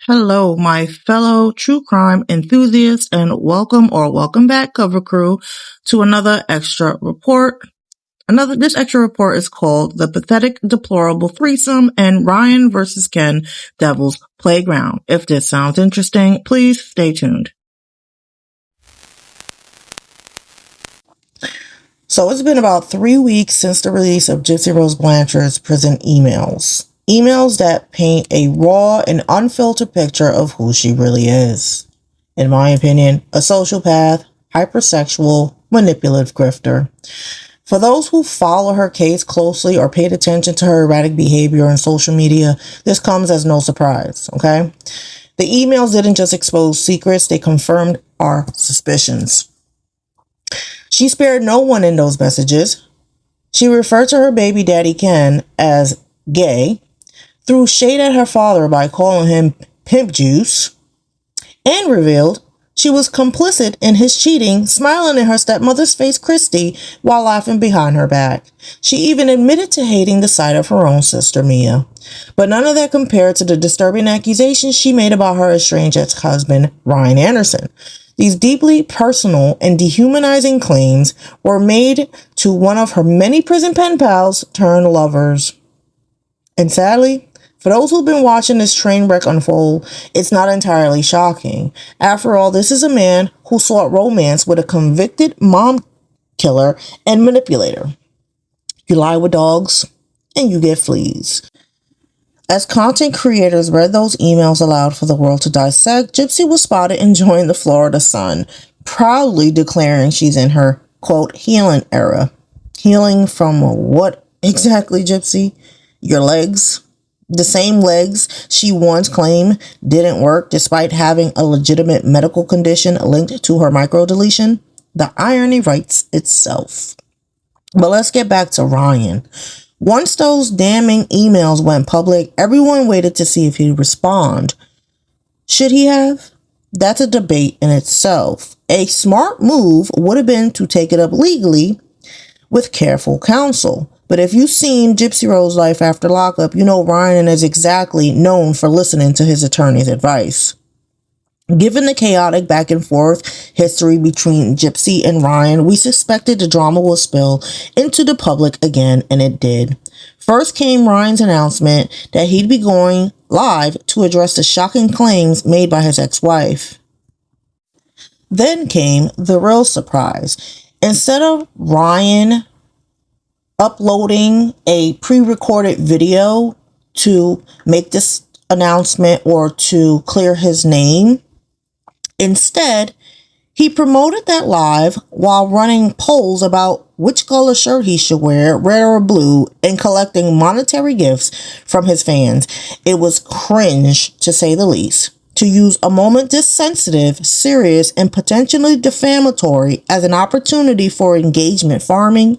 Hello, my fellow true crime enthusiasts, and welcome back, cover crew, to another extra report. This extra report is called The Pathetic Deplorable Threesom and Ryan vs. Ken Devil's Playground. If this sounds interesting, please stay tuned. So it's been about 3 weeks since the release of Gypsy Rose Blanchard's prison emails. Emails that paint a raw and unfiltered picture of who she really is. In my opinion, a sociopath, hypersexual, manipulative grifter. For those who follow her case closely or paid attention to her erratic behavior on social media, this comes as no surprise, okay? The emails didn't just expose secrets, they confirmed our suspicions. She spared no one in those messages. She referred to her baby daddy Ken as gay, threw shade at her father by calling him pimp juice, and revealed she was complicit in his cheating, smiling in her stepmother's face, Christy, while laughing behind her back. She even admitted to hating the sight of her own sister, Mia. But none of that compared to the disturbing accusations she made about her estranged ex-husband, Ryan Anderson. These deeply personal and dehumanizing claims were made to one of her many prison pen pals turned lovers. And sadly, for those who've been watching this train wreck unfold, it's not entirely shocking. After all, this is a man who sought romance with a convicted mom killer and manipulator. You lie with dogs, and you get fleas. As content creators read those emails aloud for the world to dissect, Gypsy was spotted enjoying the Florida sun, proudly declaring she's in her, quote, healing era. Healing from what exactly, Gypsy? Your legs? The same legs she once claimed didn't work despite having a legitimate medical condition linked to her microdeletion? The irony writes itself. But let's get back to Ryan. Once those damning emails went public, everyone waited to see if he'd respond. Should he have? That's a debate in itself. A smart move would have been to take it up legally with careful counsel. But if you've seen Gypsy Rose's life after lockup, you know Ryan is exactly known for listening to his attorney's advice. Given the chaotic back and forth history between Gypsy and Ryan, we suspected the drama would spill into the public again, and it did. First came Ryan's announcement that he'd be going live to address the shocking claims made by his ex-wife. Then came the real surprise. Instead of Ryan uploading a pre-recorded video to make this announcement or to clear his name, instead, he promoted that live while running polls about which color shirt he should wear, red or blue, and collecting monetary gifts from his fans. It was cringe, to say the least. To use a moment this sensitive, serious, and potentially defamatory as an opportunity for engagement farming,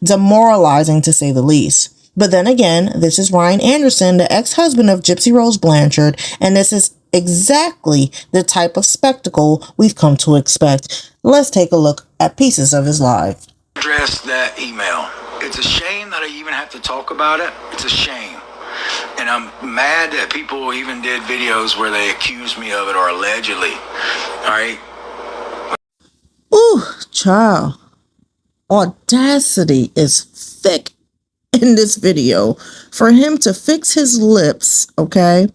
demoralizing to say the least. But then again, this is Ryan Anderson, the ex-husband of Gypsy Rose Blanchard, and this is exactly the type of spectacle we've come to expect. Let's take a look at pieces of his life. Address that email. It's a shame that I even have to talk about it. It's a shame. And I'm mad that people even did videos where they accused me of it or allegedly. Alright? Ooh, child. Audacity is thick in this video. For him to fix his lips, okay,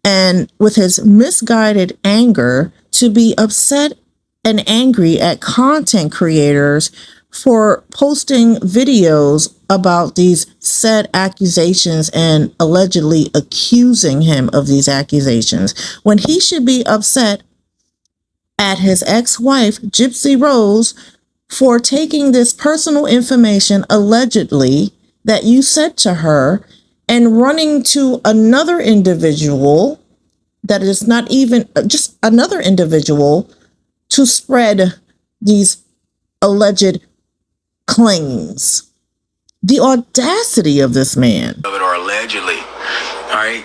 and with his misguided anger to be upset and angry at content creators for posting videos about these said accusations and allegedly accusing him of these accusations, when he should be upset at his ex-wife, Gypsy Rose, for taking this personal information allegedly that you said to her and running to another individual that is not even just another individual to spread these alleged claims. The audacity of this man. Or allegedly. Alright?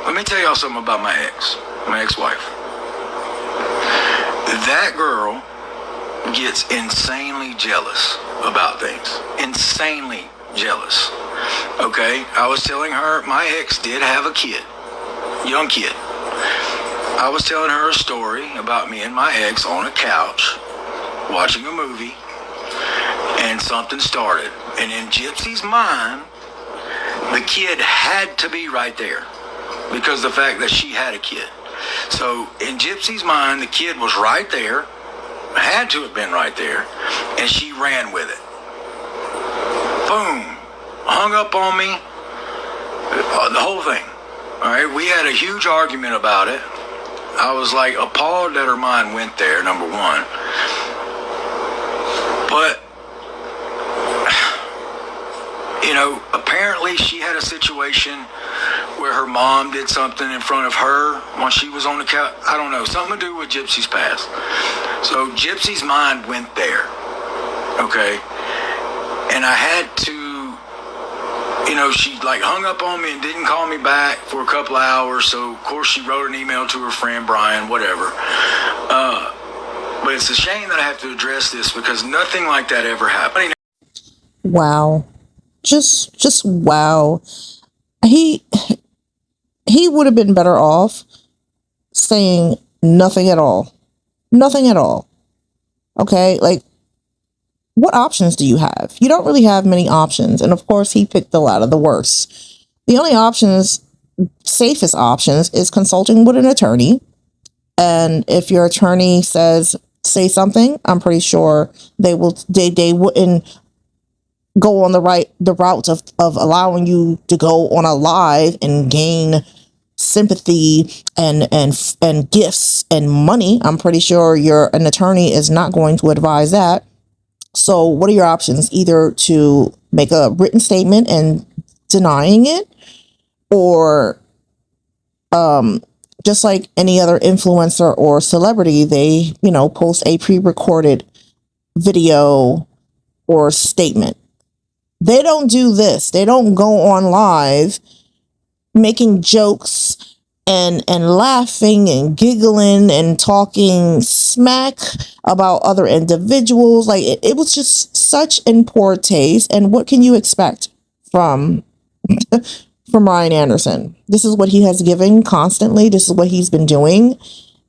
Let me tell y'all something about my ex-wife. That girl gets insanely jealous about things. Insanely jealous. Okay? I was telling her my ex did have a kid. Young kid. I was telling her a story about me and my ex on a couch watching a movie, and something started. And in Gypsy's mind, the kid had to be right there because of the fact that she had a kid. So in Gypsy's mind, the kid was right there, had to have been right there, and she ran with it. Boom. Hung up on me. The whole thing. All right, we had a huge argument about it. I was like appalled that her mind went there, number one. But, you know, apparently she had a situation where her mom did something in front of her when she was on the couch. I don't know, something to do with Gypsy's past. So Gypsy's mind went there, okay? And I had to, you know, she like hung up on me and didn't call me back for a couple of hours. So, of course, she wrote an email to her friend, Brian, whatever. But it's a shame that I have to address this because nothing like that ever happened. Wow. Just wow. He would have been better off saying nothing at all. Nothing at all. Okay? Like, what options do you have? You don't really have many options. And of course, he picked a lot of the worst. The only options, safest options, is consulting with an attorney. And if your attorney say something, I'm pretty sure they wouldn't go on the route of allowing you to go on a live and gain sympathy and gifts and money. I'm pretty sure an attorney is not going to advise that. So what are your options? Either to make a written statement and denying it, or just like any other influencer or celebrity, they, you know, post a pre-recorded video or statement. They don't do this. They don't go on live making jokes and laughing and giggling and talking smack about other individuals. Like it was just such in poor taste. And what can you expect from Ryan Anderson? This is what he has given constantly. This is what he's been doing.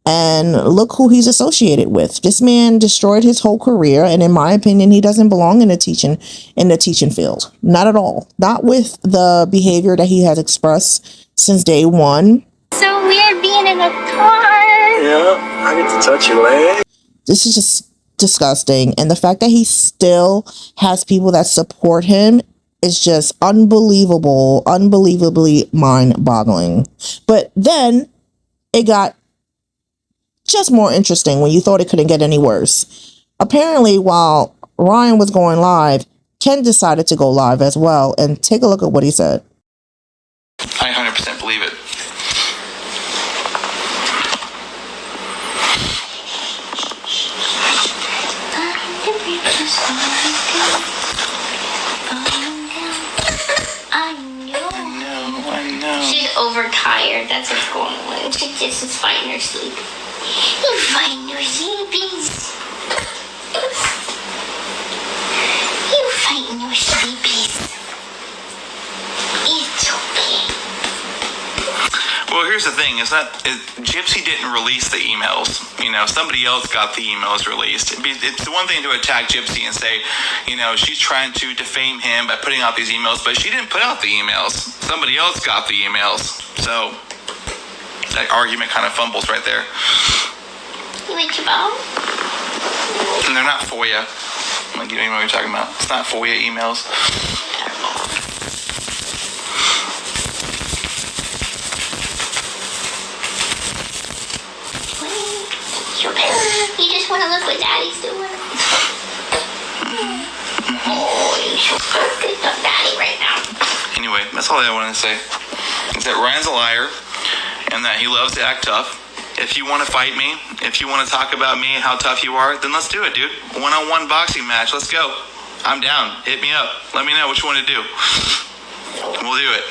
And look who he's associated with. This man destroyed his whole career. And in my opinion, he doesn't belong in the teaching field. Not at all. Not with the behavior that he has expressed since day one. So weird being in a car. Yeah, I get to touch your leg. This is just disgusting. And the fact that he still has people that support him is just unbelievably mind-boggling. But then it got just more interesting when you thought it couldn't get any worse. Apparently, while Ryan was going live, Ken decided to go live as well. And take a look at what he said. I 100% believe it. I know. She's overtired. That's what's going on. She just is fighting her sleep. You're fighting your sleepies. You're fighting your sleepies. It's okay. Well, here's the thing: Gypsy didn't release the emails. You know, somebody else got the emails released. It's the one thing to attack Gypsy and say, you know, she's trying to defame him by putting out these emails, but she didn't put out the emails. Somebody else got the emails. So that argument kind of fumbles right there. You went your mom? And they're not FOIA. Like, you don't even know what you're talking about. It's not FOIA emails. You just want to look what Daddy's doing. Oh, you're so focused on Daddy right now. Anyway, that's all I wanted to say. Is that Ryan's a liar, and that he loves to act tough. If you want to fight me, if you want to talk about me, how tough you are, then let's do it, dude. One-on-one boxing match. Let's go. I'm down. Hit me up. Let me know what you want to do. We'll do it.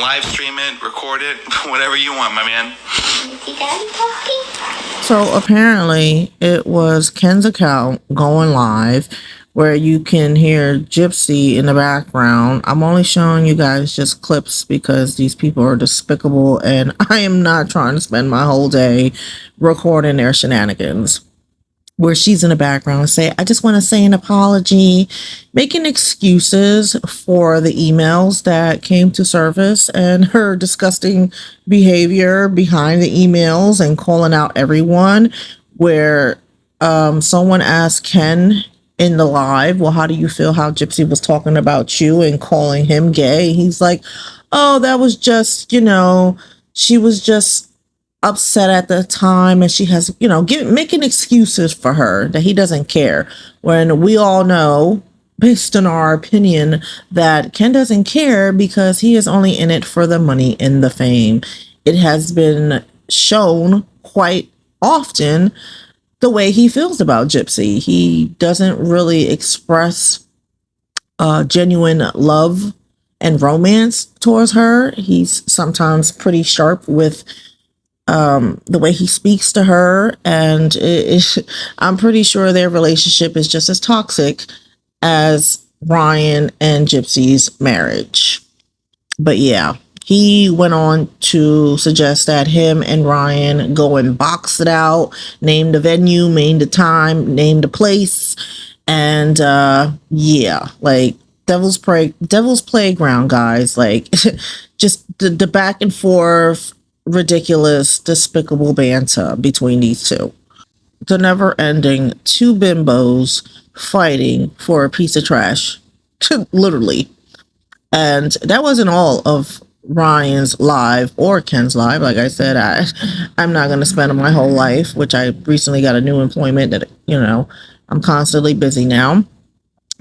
Live stream it, record it, whatever you want, my man. Is Daddy talking? So apparently it was Ken's account going live where you can hear Gypsy in the background. I'm only showing you guys just clips because these people are despicable and I am not trying to spend my whole day recording their shenanigans. Where she's in the background and say, I just want to say an apology, making excuses for the emails that came to surface and her disgusting behavior behind the emails and calling out everyone. Where someone asked Ken in the live, well, how do you feel how Gypsy was talking about you and calling him gay? He's like, oh, that was just, she was just upset at the time and she has, making excuses for her that he doesn't care, when we all know, based on our opinion, that Ken doesn't care because he is only in it for the money and the fame. It has been shown quite often the way he feels about Gypsy. He doesn't really express genuine love and romance towards her. He's sometimes pretty sharp with the way he speaks to her, and I'm pretty sure their relationship is just as toxic as Ryan and Gypsy's marriage. But yeah, he went on to suggest that him and Ryan go and box it out, name the venue, name the time, name the place, and yeah, like Devil's Playground, guys. Like just the back and forth, ridiculous, despicable banter between these two. The never ending two bimbos fighting for a piece of trash. Literally. And that wasn't all of Ryan's live or Ken's live. Like I said, I'm not going to spend my whole life, which I recently got a new employment that, I'm constantly busy now,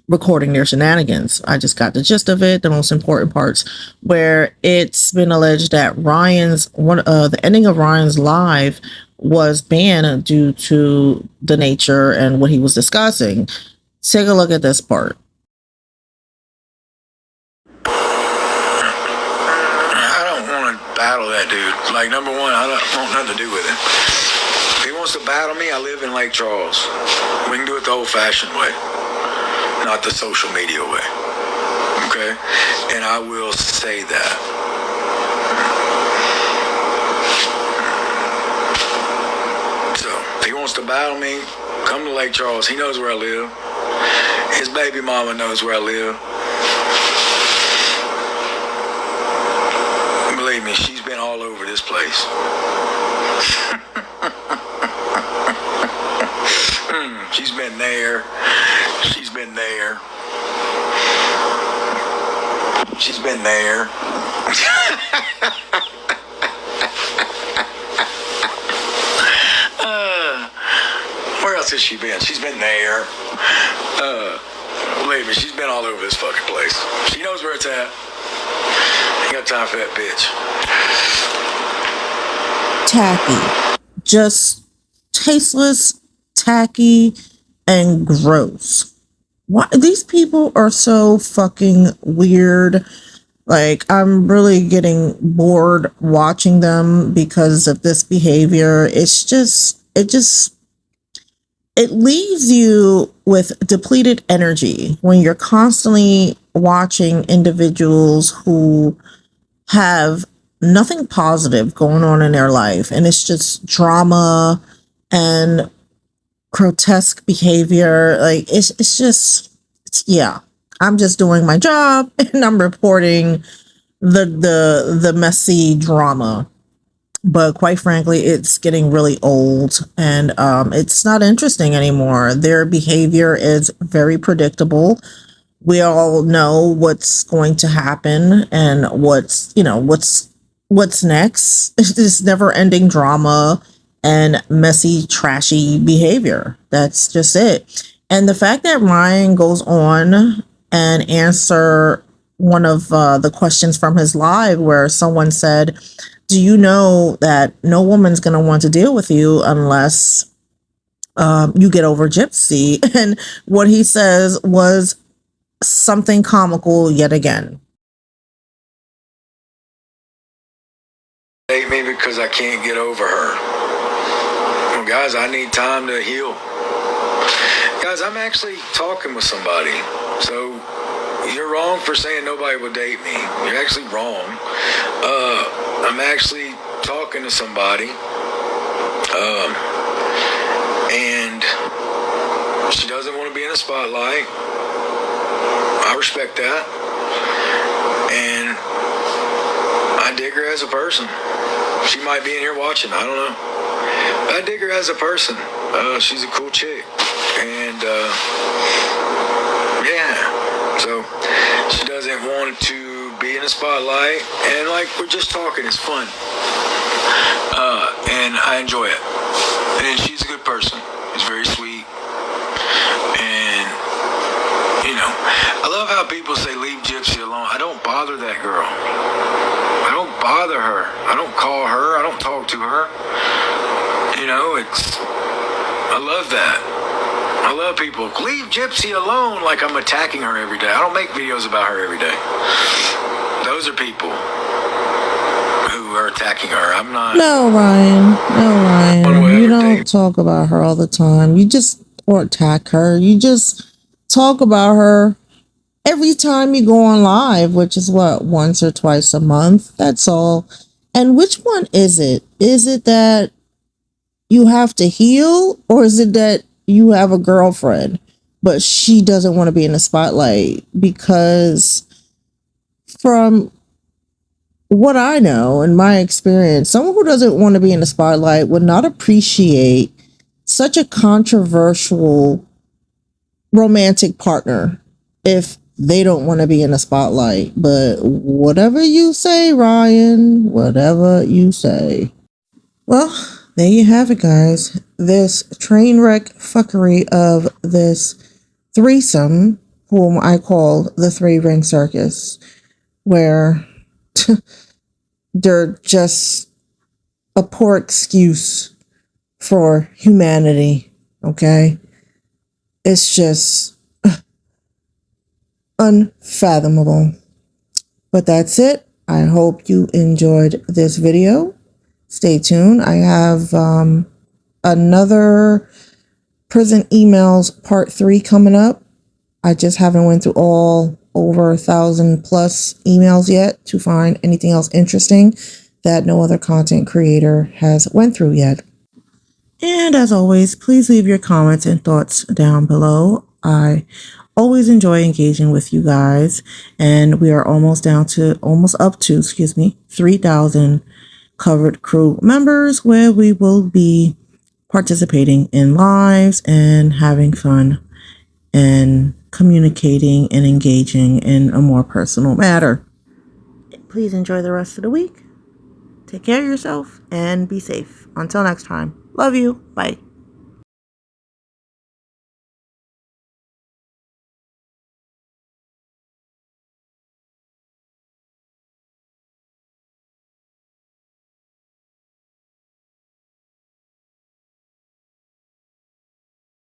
recording their shenanigans. I just got the gist of it, the most important parts, where it's been alleged that the ending of Ryan's live was banned due to the nature and what he was discussing. Take a look at this part. I don't want to battle that dude. Like, number one, I don't want nothing to do with it. If he wants to battle me, I live in Lake Charles. We can do it the old-fashioned way, not the social media way. Okay? And I will say that. So, if he wants to battle me, come to Lake Charles. He knows where I live. His baby mama knows where I live. Believe me, she's been all over this place. She's been there. She's been there. She's been there. Where else has she been? She's been there. Believe me, she's been all over this fucking place. She knows where it's at. Ain't got time for that bitch. Tacky. Just tasteless, tacky, and gross. Why these people are so fucking weird. Like, I'm really getting bored watching them because of this behavior. It leaves you with depleted energy when you're constantly watching individuals who have nothing positive going on in their life, and it's just drama and grotesque behavior. Like, yeah, I'm just doing my job and I'm reporting the messy drama. But quite frankly, it's getting really old, and it's not interesting anymore. Their behavior is very predictable. We all know what's going to happen and what's next. It's this never-ending drama and messy, trashy behavior. That's just it. And the fact that Ryan goes on and answer one of the questions from his live, where someone said, do you know that no woman's going to want to deal with you unless you get over Gypsy? And what he says was something comical yet again. Hate me because I can't get over her. Well, guys, I need time to heal. Guys, I'm actually talking with somebody. So you're wrong for saying nobody would date me. You're actually wrong. I'm actually talking to somebody. And she doesn't want to be in the spotlight. I respect that. And I dig her as a person. She might be in here watching. I don't know. But I dig her as a person. She's a cool chick. And, yeah. So, she doesn't want to be in the spotlight. And, like, we're just talking. It's fun. And I enjoy it. And she's a good person. She's very sweet. And, you know, I love how people say leave Gypsy alone. I don't bother that girl. I don't bother her. I don't call her. I don't talk to her. You know, I love that. I love people. Leave Gypsy alone, like I'm attacking her every day. I don't make videos about her every day. Those are people who are attacking her. I'm not. No, Ryan. You don't talk about her all the time. Or attack her. You just talk about her every time you go on live, which is what, once or twice a month. That's all. And which one is it? Is it that you have to heal, or is it that you have a girlfriend, but she doesn't want to be in the spotlight? Because from what I know, in my experience, someone who doesn't want to be in the spotlight would not appreciate such a controversial romantic partner if they don't want to be in the spotlight. But whatever you say, Ryan, whatever you say. Well, there you have it, guys. This train wreck fuckery of this threesome, whom I call the 3-ring circus, where they're just a poor excuse for humanity, okay? It's just unfathomable. But that's it. I hope you enjoyed this video. Stay tuned. I have another prison emails part 3 coming up. I just haven't went through all over 1,000 plus emails yet to find anything else interesting that no other content creator has went through yet. And as always, please leave your comments and thoughts down below. I always enjoy engaging with you guys, and we are almost up to 3,000 covered crew members, where we will be participating in lives and having fun and communicating and engaging in a more personal matter. Please enjoy the rest of the week. Take care of yourself and be safe. Until next time. Love you. Bye.